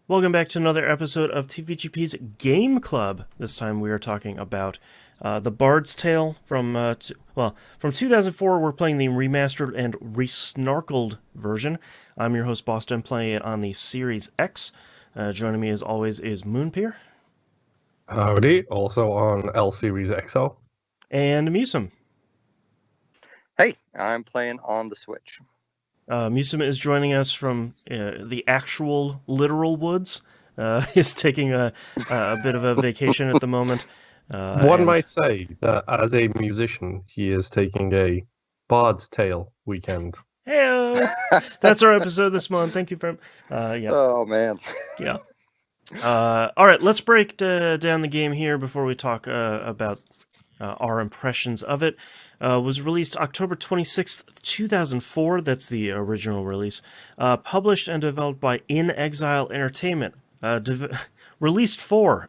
Welcome back to another episode of TVGP's Game Club. This time we are talking about The Bard's Tale from 2004. We're playing the remastered and resnarkled version. I'm your host, Boston, playing it on the Series X. Joining me as always is Moonpeer. Howdy, also on L Series XO. And Musum. Hey, I'm playing on the Switch. Musum is joining us from the actual literal woods. He's taking a bit of a vacation at the moment. One might say that as a musician, he is taking a Bard's Tale weekend. Hey, that's our episode this month. Thank you for. Yeah. Oh man. Yeah. All right, let's break down the game here before we talk about our impressions of it. Was released October 26th, 2004. That's the original release. Published and developed by In Exile Entertainment. Released for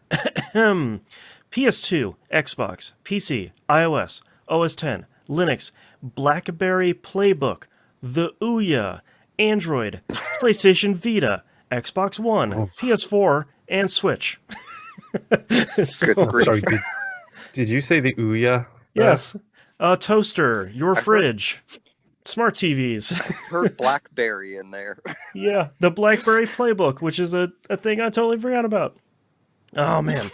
PS2, Xbox, PC, iOS, OS X, Linux, BlackBerry Playbook, the Ouya, Android, PlayStation Vita, Xbox One, PS4, and Switch. Sorry, did you say the Ouya? Yes. Toaster, your fridge, smart TVs. I heard BlackBerry in there. Yeah, the BlackBerry Playbook, which is a thing I totally forgot about. Oh, man.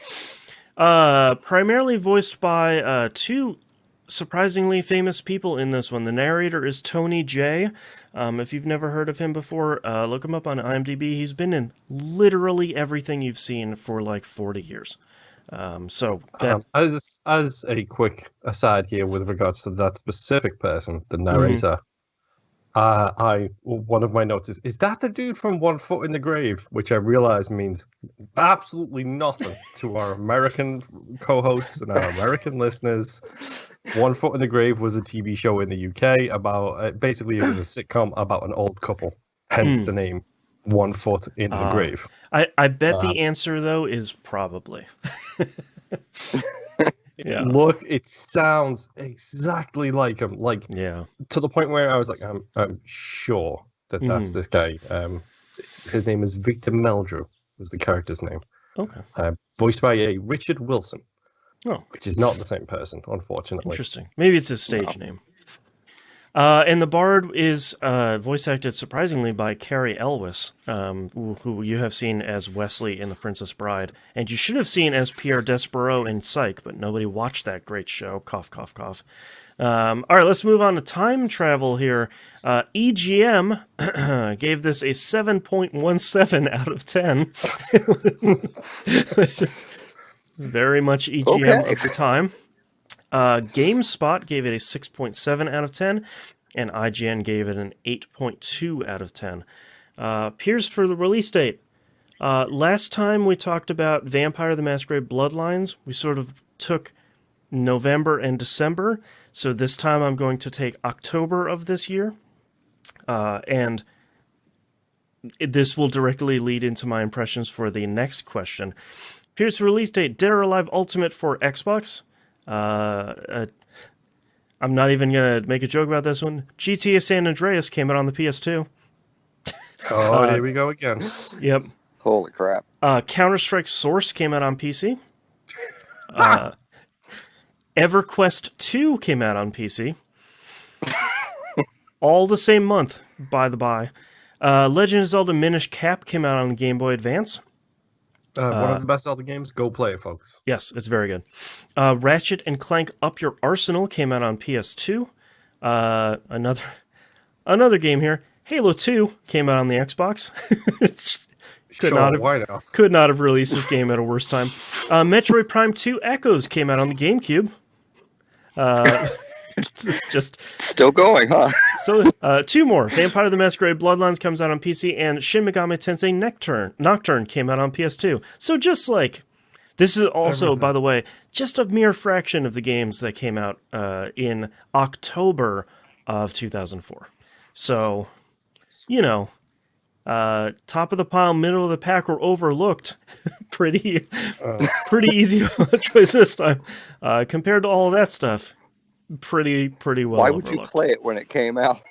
Primarily voiced by two surprisingly famous people in this one. The narrator is Tony J. If you've never heard of him before, look him up on IMDb. He's been in literally everything you've seen for like 40 years. As a quick aside here with regards to that specific person, the narrator, one of my notes is that the dude from One Foot in the Grave, which I realize means absolutely nothing to our American co-hosts and our American listeners. One Foot in the Grave was a TV show in the UK about basically it was a sitcom about an old couple, hence the name One Foot in the Grave. I bet the answer though is probably. Yeah. Look, it sounds exactly like him. Like, to the point where I was like, I'm sure that's this guy. His name is Victor Meldrew, was the character's name. Okay. Voiced by a Richard Wilson. Oh. Which is not the same person, unfortunately. Interesting. Maybe it's his stage name. And the Bard is voice acted surprisingly by Carrie Elwes, who you have seen as Wesley in The Princess Bride, and you should have seen as Pierre Despereaux in Psych, but nobody watched that great show. Cough, cough, cough. All right, let's move on to time travel here. EGM gave this a 7.17 out of 10, which is very much EGM of the time. GameSpot gave it a 6.7 out of 10, and IGN gave it an 8.2 out of 10. Here's for the release date. Last time we talked about Vampire the Masquerade Bloodlines, we sort of took November and December, so this time I'm going to take October of this year, and this will directly lead into my impressions for the next question. Here's the release date. Dead or Alive Ultimate for Xbox. I'm not even going to make a joke about this one. GTA San Andreas came out on the PS2. Oh, here we go again. Yep. Holy crap. Counter-Strike Source came out on PC. EverQuest 2 came out on PC. All the same month, by the by. Legend of Zelda Minish Cap came out on Game Boy Advance. One of the best Zelda games. Go play it, folks. Yes, it's very good. Ratchet and Clank Up Your Arsenal came out on PS2. Another game here. Halo 2 came out on the Xbox. Could not have released this game at a worse time. Metroid Prime 2 Echoes came out on the GameCube. It's just still going, huh? So, two more. Vampire the Masquerade Bloodlines comes out on PC, and Shin Megami Tensei Nocturne came out on PS2. So just like, this is also, by the way, just a mere fraction of the games that came out in October of 2004. So, top of the pile, middle of the pack, or overlooked. pretty easy choice this time. Compared to all of that stuff. Pretty well. Why would you play it when it came out?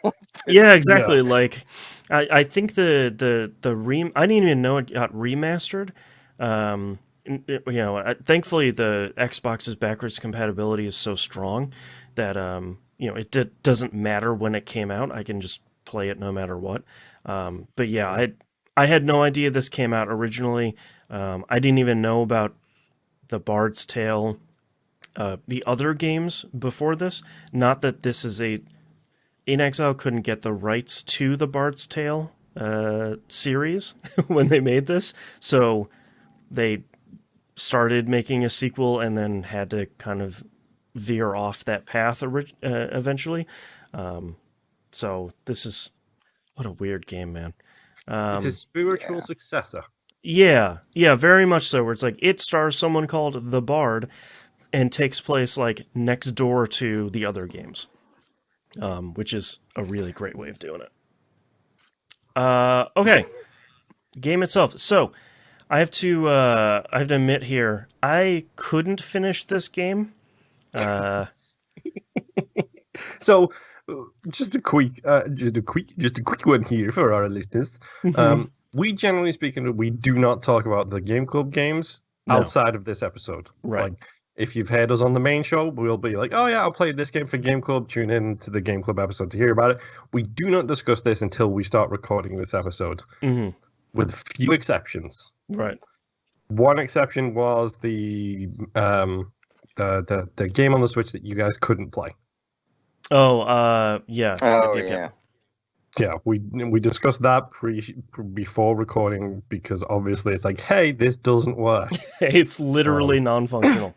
Yeah, exactly. Yeah. Like, I think I didn't even know it got remastered. Thankfully the Xbox's backwards compatibility is so strong that it doesn't matter when it came out. I can just play it no matter what. But yeah, I had no idea this came out originally. I didn't even know about the Bard's Tale, the other games before this. Not that this is In Exile couldn't get the rights to the Bard's Tale series when they made this, so they started making a sequel and then had to kind of veer off that path eventually. So this is what a weird game, man. It's a spiritual successor. Yeah, very much so. Where it's like it stars someone called the Bard and takes place like next door to the other games, which is a really great way of doing it. Okay, game itself. So I have to admit here, I couldn't finish this game. So, just a quick one here for our listeners. We generally speaking, we do not talk about the Game Club games outside of this episode. Right. Like, if you've heard us on the main show, we'll be like, oh yeah, I'll play this game for Game Club. Tune in to the Game Club episode to hear about it. We do not discuss this until we start recording this episode, with few exceptions. Right. One exception was the game on the Switch that you guys couldn't play. Oh, yeah. Oh, yeah. Yeah, we discussed that before recording because obviously it's like, hey, this doesn't work. It's literally non-functional.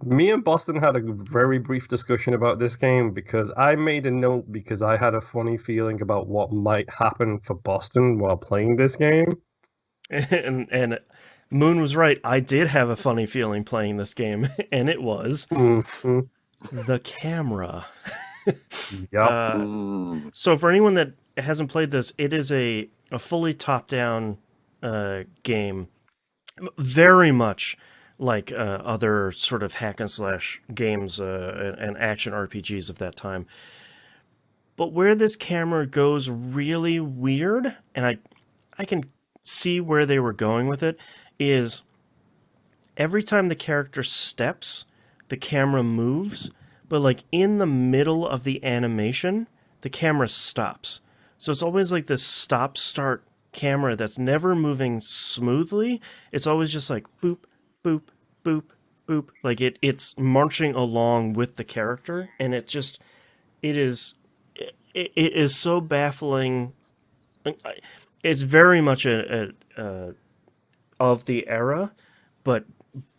Me and Boston had a very brief discussion about this game because I made a note because I had a funny feeling about what might happen for Boston while playing this game. And Moon was right. I did have a funny feeling playing this game, and it was the camera. Yep. So for anyone that hasn't played this, it is a fully top-down game, very much like other sort of hack and slash games and action RPGs of that time. But where this camera goes really weird, and I can see where they were going with it, is every time the character steps, the camera moves, but like in the middle of the animation, the camera stops. So it's always like this stop-start camera that's never moving smoothly. It's always just like boop, boop, boop, boop. Like it's marching along with the character, and it is so baffling. It's very much a of the era, but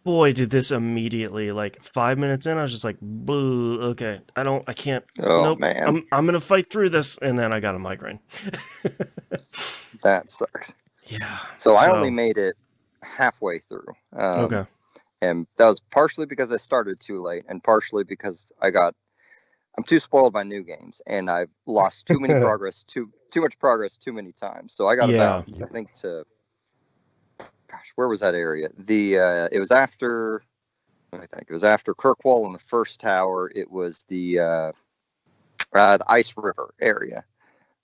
boy, did this immediately, like 5 minutes in, I was just like, boo, okay, I can't. Oh, nope, man. I'm gonna fight through this, and then I got a migraine. That sucks. Yeah. So I only made it halfway through. Okay. And that was partially because I started too late, and partially because I'm too spoiled by new games, and I've lost too many progress, too much progress, too many times. So I got about, I think, gosh, where was that area? It was after, let me think. It was after Kirkwall in the first tower. It was the Ice River area.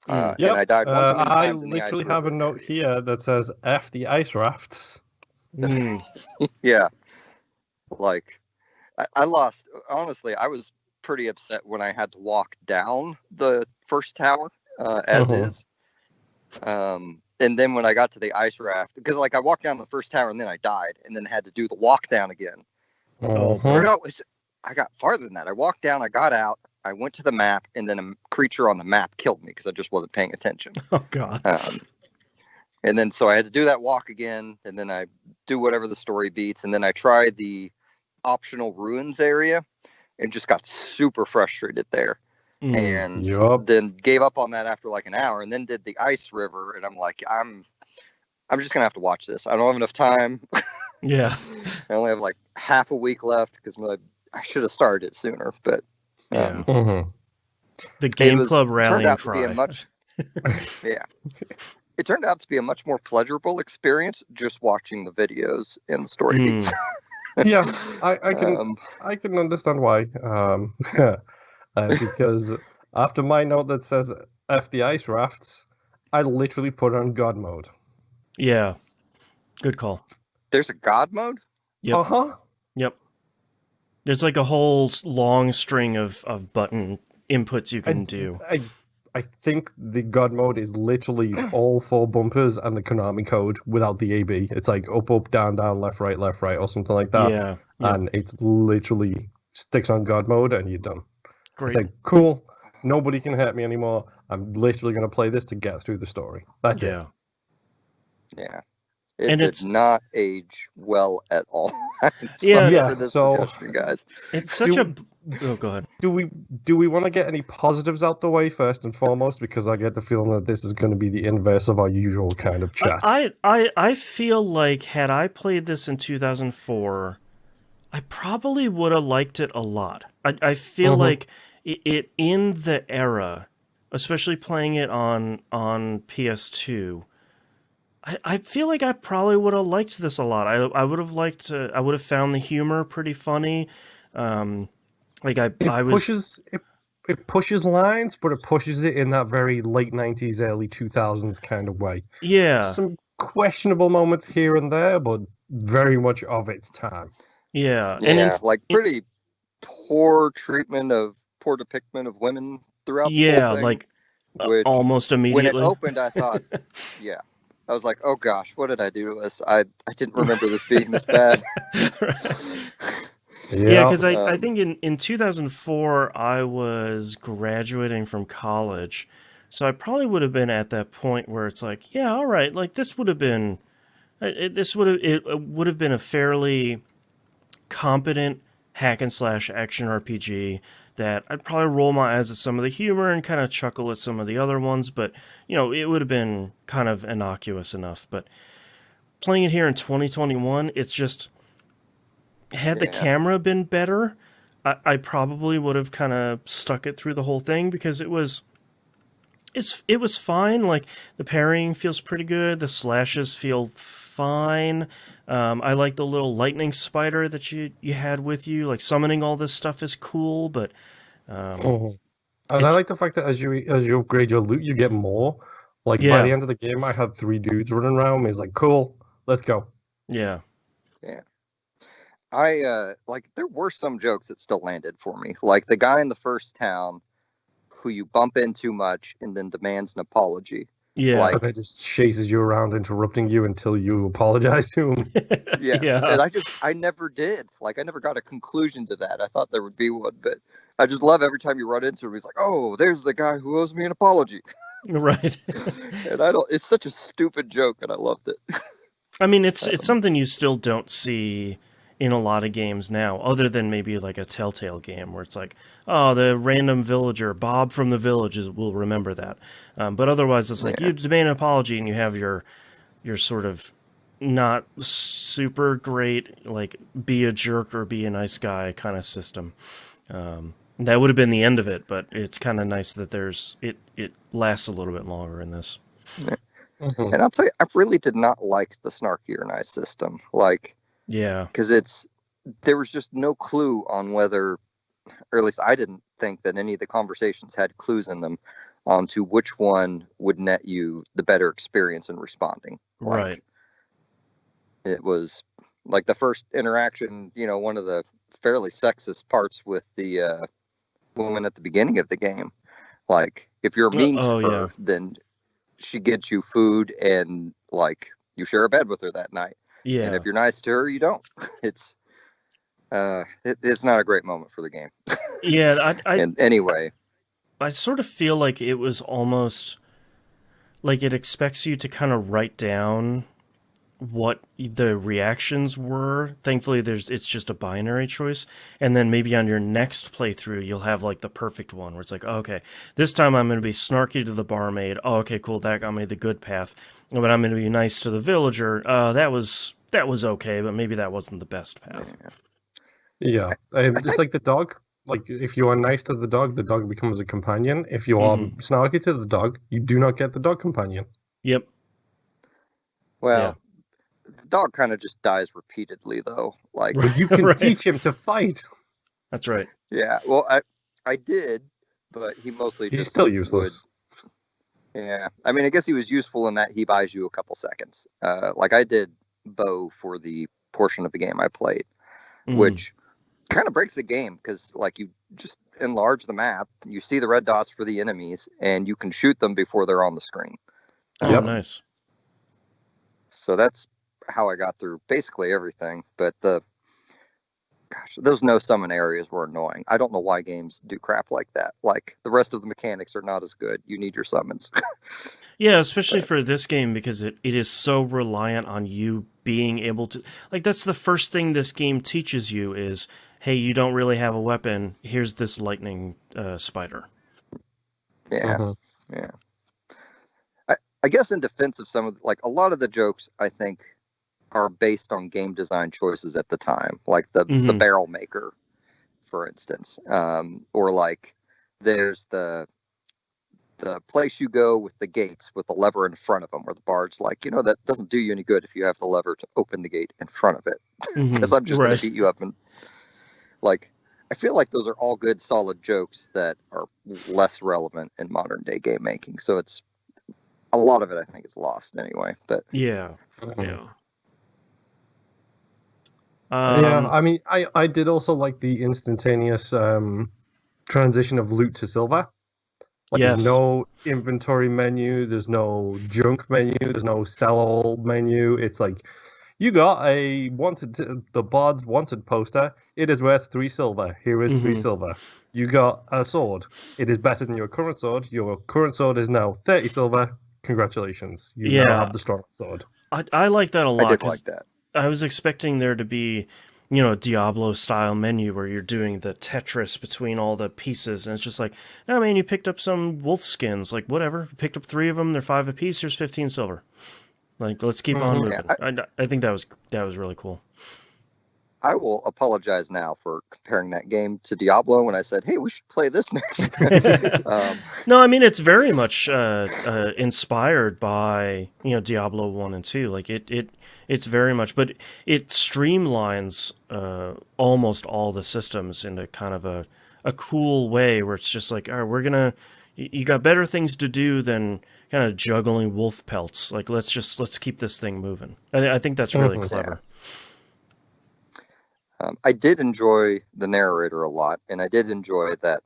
Yep. And I died one too many I times in the Ice literally have a River. note here that says F the ice rafts. Yeah. Like, I lost. Honestly, I was pretty upset when I had to walk down the first tower as is. And then when I got to the ice raft, because like I walked down the first tower and then I died and then had to do the walk down again. No, I got farther than that. I walked down, I got out, I went to the map, and then a creature on the map killed me because I just wasn't paying attention. Oh, God. And then so I had to do that walk again, and then I do whatever the story beats, and then I tried the optional ruins area and just got super frustrated there. And then gave up on that after like an hour, and then did the ice river, and I'm like, I'm just gonna have to watch this. I don't have enough time. Yeah. I only have like half a week left because I should have started it sooner, but The Game Club rallying cry. It turned out to be a much more pleasurable experience just watching the videos and the story beats. Yeah, I can understand why. Because after my note that says F the ice rafts, I literally put on God mode. Yeah, good call. There's a God mode? Yep. Uh-huh. Yep. There's like a whole long string of button inputs you can do. I think the God mode is literally all 4 bumpers and the Konami code without the AB. It's like up, up, down, down, left, right, or something like that. Yeah. Yep. And it's literally sticks on God mode and you're done. Great. It's like, cool, nobody can hurt me anymore. I'm literally going to play this to get through the story. That's it. Yeah. And did it's not age well at all. Yeah, for this so suggestion, guys. It's such a. Oh, go ahead. Do we want to get any positives out the way first and foremost? Because I get the feeling that this is going to be the inverse of our usual kind of chat. I feel like had I played this in 2004, I probably would have liked it a lot. I feel like it in the era, especially playing it on PS2. I feel like I probably would have liked this a lot. I would have liked. I would have found the humor pretty funny. It pushes lines, but it pushes it in that very late 90s, early 2000s kind of way. Yeah. Some questionable moments here and there, but very much of its time. Yeah. And pretty poor depiction of women throughout the whole thing. Like almost immediately. When it opened, I thought, I was like, oh gosh, what did I do to this? I didn't remember this being this bad. Yeah, because I think in 2004, I was graduating from college. So I probably would have been at that point where it's like, yeah, all right, like this would have been, it would have been a fairly competent hack and slash action RPG that I'd probably roll my eyes at some of the humor and kind of chuckle at some of the other ones, but it would have been kind of innocuous enough. But playing it here in 2021, it's just. Had the camera been better, I probably would have kind of stuck it through the whole thing because it was fine. Like the parrying feels pretty good. The slashes feel fine. I like the little lightning spider that you had with you. Like summoning all this stuff is cool, but and I like the fact that as you upgrade your loot, you get more. Like by the end of the game, I had 3 dudes running around me. It's like, cool, let's go. Yeah. There were some jokes that still landed for me. Like the guy in the first town who you bump into much and then demands an apology. Yeah. That just chases you around, interrupting you until you apologize to him. Yes. Yeah. And I never did. Like, I never got a conclusion to that. I thought there would be one, but I just love every time you run into him. He's like, oh, there's the guy who owes me an apology. Right. And it's such a stupid joke, and I loved it. I mean, it's something you still don't see in a lot of games now, other than maybe like a Telltale game where it's like, oh, the random villager, Bob from the village will remember that. But otherwise, it's like you demand an apology and you have your sort of not super great, like, be a jerk or be a nice guy kind of system. That would have been the end of it, but it's kind of nice that it lasts a little bit longer in this. Yeah. And I'll tell you, I really did not like the snarkier nice system. Like, because there was just no clue on whether, or at least I didn't think that any of the conversations had clues in them to which one would net you the better experience in responding. Right. It was like the first interaction, one of the fairly sexist parts with the woman at the beginning of the game. Like, if you're mean to her, then she gets you food and, like, you share a bed with her that night. Yeah. And if you're nice to her, you don't. It's not a great moment for the game. Yeah. And anyway, I sort of feel like it was almost like it expects you to kind of write down what the reactions were. Thankfully, it's just a binary choice, and then maybe on your next playthrough you'll have like the perfect one where it's like, oh, okay, this time I'm going to be snarky to the barmaid. Oh, okay, cool, that got me the good path. But I'm going to be nice to the villager. That was okay, but maybe that wasn't the best path. Yeah, it's like the dog. Like, if you are nice to the dog becomes a companion. If you are snarky to the dog, you do not get the dog companion. Yep. Well, the dog kind of just dies repeatedly, though. Like, you can teach him to fight. That's right. Yeah. Well, I did, but he mostly he's still useless. Yeah, I mean, I guess he was useful in that he buys you a couple seconds. Like I did bow for the portion of the game I played, which kind of breaks the game because like you just enlarge the map, you see the red dots for the enemies, and you can shoot them before they're on the screen. Oh, nice. So that's how I got through basically everything. But those no summon areas were annoying. I don't know why games do crap like that. Like the rest of the mechanics are not as good. You need your summons. Yeah, especially for this game because it is so reliant on you being able to... Like, that's the first thing this game teaches you is, hey, you don't really have a weapon. Here's this lightning spider. Yeah, yeah. I guess in defense of some of... Like, a lot of the jokes, I think, are based on game design choices at the time. Like the barrel maker, for instance. Or, like, there's the place you go with the gates with the lever in front of them where the bard's like, that doesn't do you any good if you have the lever to open the gate in front of it because I'm just going to beat you up. And like, I feel like those are all good, solid jokes that are less relevant in modern day game making. So it's a lot of it, I think, is lost anyway. But yeah. I mean, I did also like the instantaneous transition of loot to silver. Like, there's no inventory menu, there's no junk menu, there's no sell all menu. It's like, you got the bard's wanted poster. It is worth 3 silver. Here is 3 silver. You got a sword. It is better than your current sword. Your current sword is now 30 silver. Congratulations. You now have the strong sword. I like that a lot. I did like that. I was expecting there to be, a Diablo-style menu where you're doing the Tetris between all the pieces, and it's just like, no, man, you picked up some wolf skins, like, whatever. You picked up 3 of them, they're 5 apiece, here's 15 silver. Like, let's keep on moving. Yeah, I think that was really cool. I will apologize now for comparing that game to Diablo when I said, hey, we should play this next. No, I mean, it's very much inspired by, Diablo 1 and 2. Like, it's very much, but it streamlines almost all the systems into kind of a cool way where it's just like, all right, you got better things to do than kind of juggling wolf pelts. Like, let's keep this thing moving. I think that's really clever. Yeah. I did enjoy the narrator a lot, and I did enjoy that.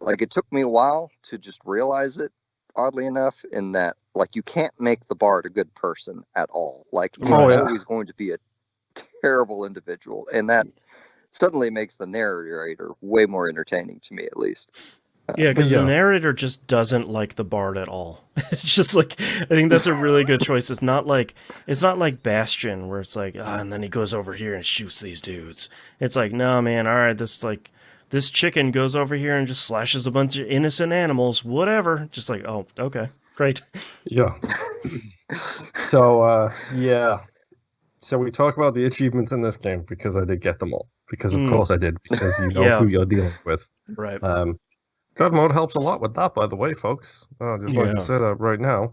Like, it took me a while to just realize it, oddly enough, in that, like, you can't make the bard a good person at all. Like, he's always going to be a terrible individual, and that suddenly makes the narrator way more entertaining to me, at least. Yeah, because the narrator just doesn't like the bard at all. It's just like, I think that's a really good choice. It's not like Bastion where it's like, and then he goes over here and shoots these dudes. It's like, no, man, all right, this chicken goes over here and just slashes a bunch of innocent animals, whatever. Just like, oh, okay, great. Yeah. So, So we talk about the achievements in this game because I did get them all. Because of course I did, because you know who you're dealing with. Right. God mode helps a lot with that, by the way, folks. I just like to say that right now.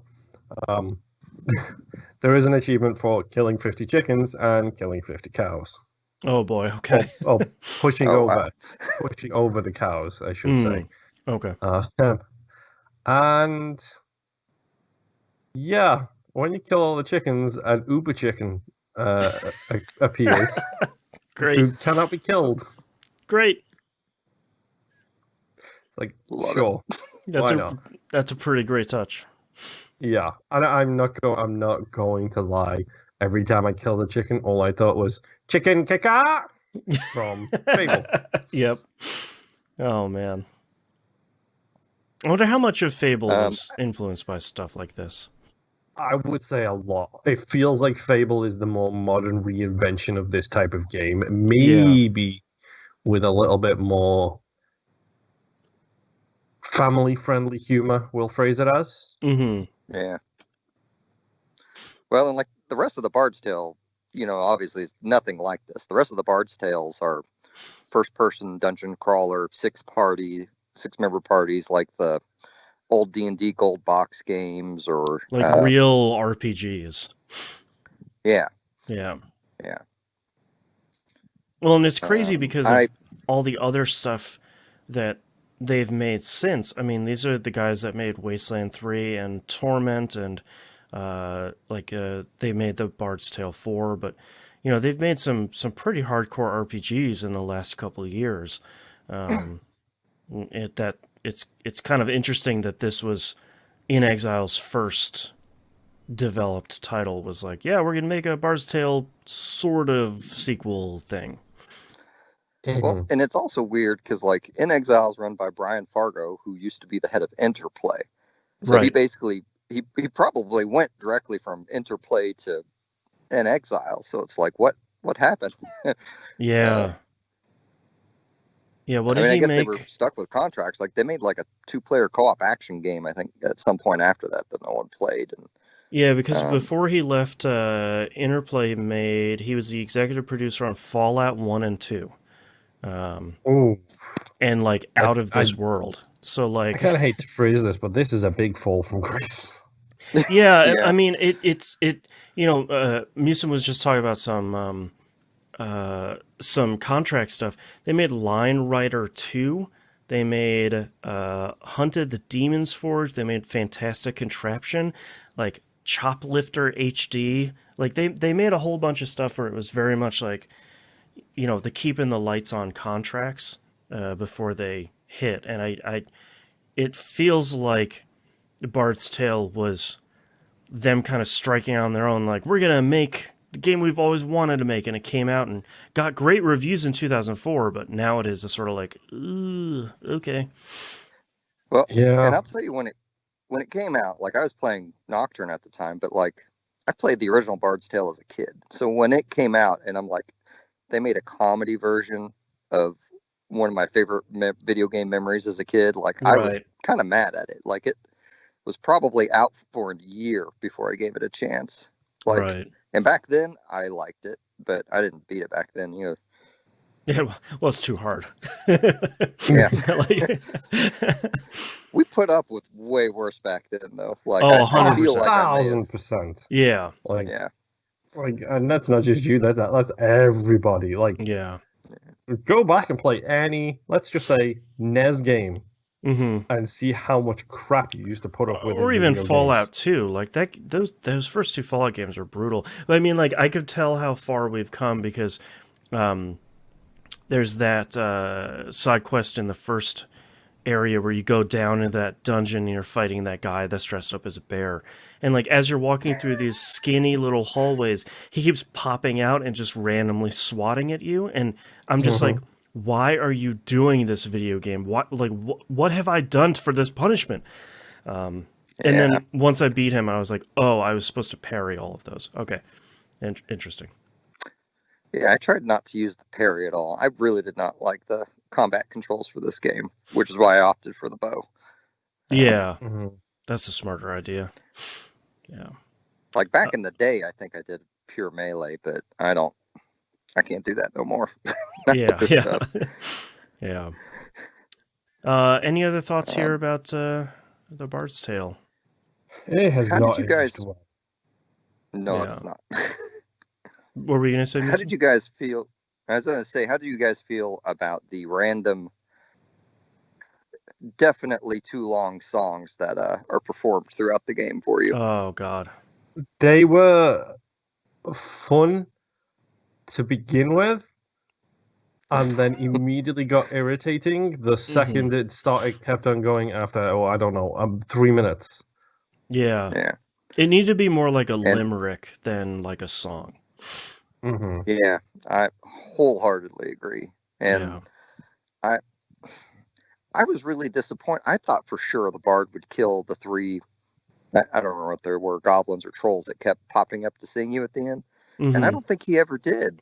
There is an achievement for killing 50 chickens and killing 50 cows. Oh boy, okay. Pushing over the cows, I should say. Okay. And yeah, when you kill all the chickens, an uber chicken appears. Great. Who cannot be killed. Great. Like, sure. That's a pretty great touch. Yeah, and I'm not going to lie. Every time I killed a chicken, all I thought was chicken kicker from Fable. Yep. Oh man. I wonder how much of Fable is influenced by stuff like this. I would say a lot. It feels like Fable is the more modern reinvention of this type of game. Maybe with a little bit more family-friendly humor, we'll phrase it as. Mm-hmm. Yeah. Well, and like the rest of the Bard's Tale, obviously it's nothing like this. The rest of the Bard's Tales are first-person dungeon crawler, 6-member parties like the old D&D gold box games or... Like real RPGs. Yeah. Yeah. Yeah. Well, and it's crazy because of all the other stuff that they've made since. I mean, these are the guys that made Wasteland 3 and Torment, and they made the Bard's Tale 4, but they've made some pretty hardcore RPGs in the last couple of years. It's kind of interesting that this was In Exile's first developed title. Was like, yeah, we're gonna make a Bard's Tale sort of sequel thing. Well, and it's also weird because like In Exile is run by Brian Fargo, who used to be the head of Interplay. So Right. he basically he probably went directly from Interplay to In Exile. So it's like what happened? Yeah. Yeah, what I did mean, I he guess they make? were stuck with contracts. Like they made like a 2-player co-op action game, I think, at some point after that no one played. And Yeah, because before he left, Interplay he was the executive producer on Fallout 1 and 2. Oh, And like out of this world. So like, I kind of hate to phrase this, but this is a big fall from grace. yeah, Yeah. I mean, Musin was just talking about some contract stuff. They made Line Rider 2. They made Hunted the Demon's Forge. They made Fantastic Contraption, like Choplifter HD. Like they made a whole bunch of stuff where it was very much like, the keeping the lights on contracts before they hit. And it feels like Bard's Tale was them kind of striking out on their own, like, we're going to make the game we've always wanted to make, and it came out and got great reviews in 2004, but now it is a sort of like, ooh, okay. Well, Yeah. and I'll tell you when it came out, like I was playing Nocturne at the time, but like I played the original Bard's Tale as a kid. So when it came out, and I'm like, they made a comedy version of one of my favorite video game memories as a kid. Like I was kind of mad at it. Like it was probably out for a year before I gave it a chance. Like, and back then I liked it, but I didn't beat it back then either. Yeah, well, it's too hard. Yeah. We put up with way worse back then, though. Like, I feel like 1,000%. Yeah. Like, yeah. Like, and that's not just you. That's everybody. Like, yeah. Go back and play any, let's just say, NES game, mm-hmm. and see how much crap you used to put up with. Or even Fallout games. 2. Like that, those first 2 Fallout games are brutal. But I mean, like, I could tell how far we've come because there's that side quest in the first area where you go down in that dungeon and you're fighting that guy that's dressed up as a bear. And like as you're walking through these skinny little hallways, he keeps popping out and just randomly swatting at you. And I'm just like, why are you doing this video game? What have I done for this punishment? And then once I beat him, I was like, oh, I was supposed to parry all of those. Okay. Interesting. Yeah, I tried not to use the parry at all. I really did not like the combat controls for this game, which is why I opted for the bow. Yeah, that's a smarter idea. Yeah. Like back in the day, I think I did pure melee, but I can't do that no more. Yeah. Any other thoughts here about the Bard's Tale? It has not. Did you guys? No, it's not. What were you gonna say? How did you guys feel? I was gonna say, how do you guys feel about the random, definitely too long songs that are performed throughout the game for you? Oh God. They were fun to begin with, and then immediately got irritating the second it kept on going after 3 minutes. Yeah. It needed to be more like a limerick than like a song. Yeah, I wholeheartely agree. And I was really disappointed. I thought for sure the bard would kill the 3, I don't remember what there were, goblins or trolls that kept popping up to sing you at the end. And I don't think he ever did.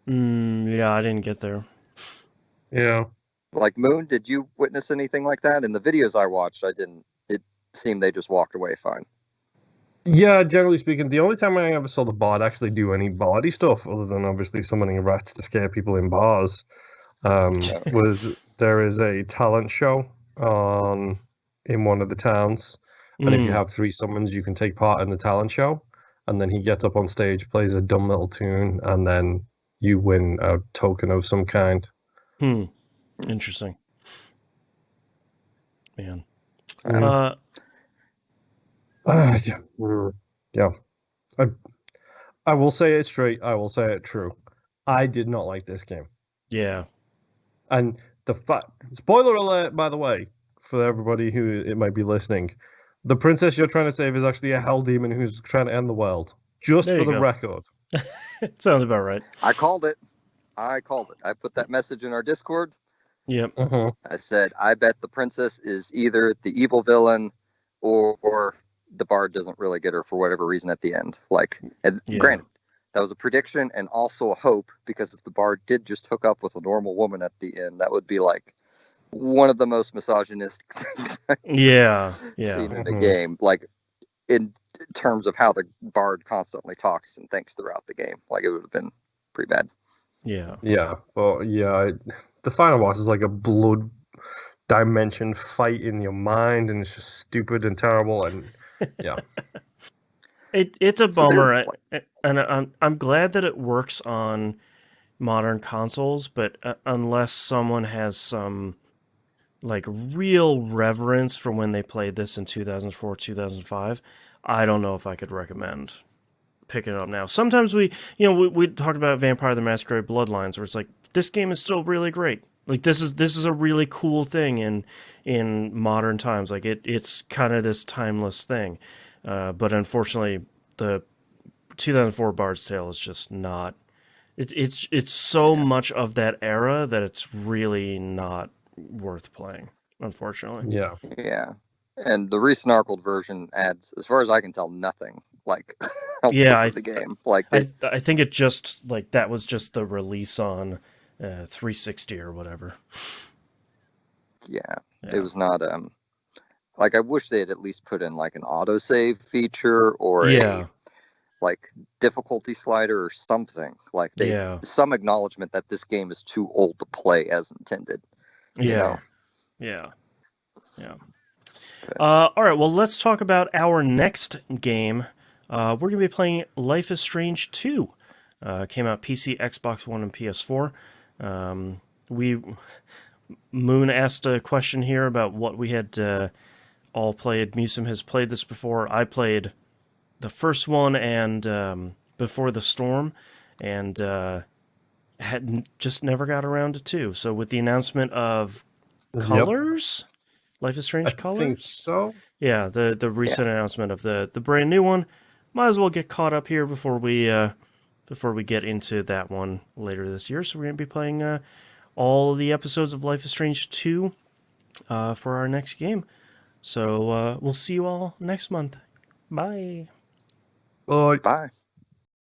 Yeah, I didn't get there. Yeah. Like Moon, did you witness anything like that? In the videos I watched, I didn't. It seemed they just walked away fine. Yeah, generally speaking, the only time I ever saw the bard actually do any body stuff, other than obviously summoning rats to scare people in bars, was there is a talent show in one of the towns, and if you have 3 summons, you can take part in the talent show, and then he gets up on stage, plays a dumb little tune, and then you win a token of some kind. Interesting. Man. Yeah. Yeah. I will say it straight. I will say it true. I did not like this game. Yeah. And the fact, spoiler alert, by the way, for everybody who it might be listening, the princess you're trying to save is actually a hell demon who's trying to end the world. Just There for you the go. record. Sounds about right. I called it. I put that message in our Discord. Yep. I said, I bet the princess is either the evil villain or the bard doesn't really get her for whatever reason at the end. Like, granted, that was a prediction and also a hope, because if the bard did just hook up with a normal woman at the end, that would be like one of the most misogynistic things I've seen in a game. Like, in terms of how the bard constantly talks and thinks throughout the game. Like, it would have been pretty bad. Yeah. Yeah. Well, yeah. The final boss is like a blood dimension fight in your mind, and it's just stupid and terrible. And yeah. It's a bummer, and I'm glad that it works on modern consoles, but unless someone has some like real reverence for when they played this in 2004, 2005, I don't know if I could recommend picking it up now. Sometimes we talked about Vampire the Masquerade Bloodlines, where it's like, this game is still really great. Like, this is a really cool thing in modern times. Like, it's kind of this timeless thing. But unfortunately, the 2004 Bard's Tale is just not. It's so much of that era that it's really not worth playing, unfortunately. Yeah. Yeah. And the resnarkled version adds, as far as I can tell, nothing like to the game. Like, I think it just like that was just the release on 360 or whatever. Yeah. It was not like, I wish they had at least put in like an autosave feature or a like difficulty slider or something. Like, some acknowledgement that this game is too old to play as intended. Yeah. All right, well, let's talk about our next game. We're going to be playing Life is Strange 2. Came out PC, Xbox One, and PS4. Moon asked a question here about what we had all played. Musum has played this before. I played the first one and Before the Storm, and had just never got around to 2. So with the announcement of Colors... Life is Strange Colors? I think so. Yeah, the recent announcement of the brand new one. Might as well get caught up here before we get into that one later this year. So we're going to be playing all of the episodes of Life is Strange 2 for our next game. So we'll see you all next month. Bye. Bye. Bye.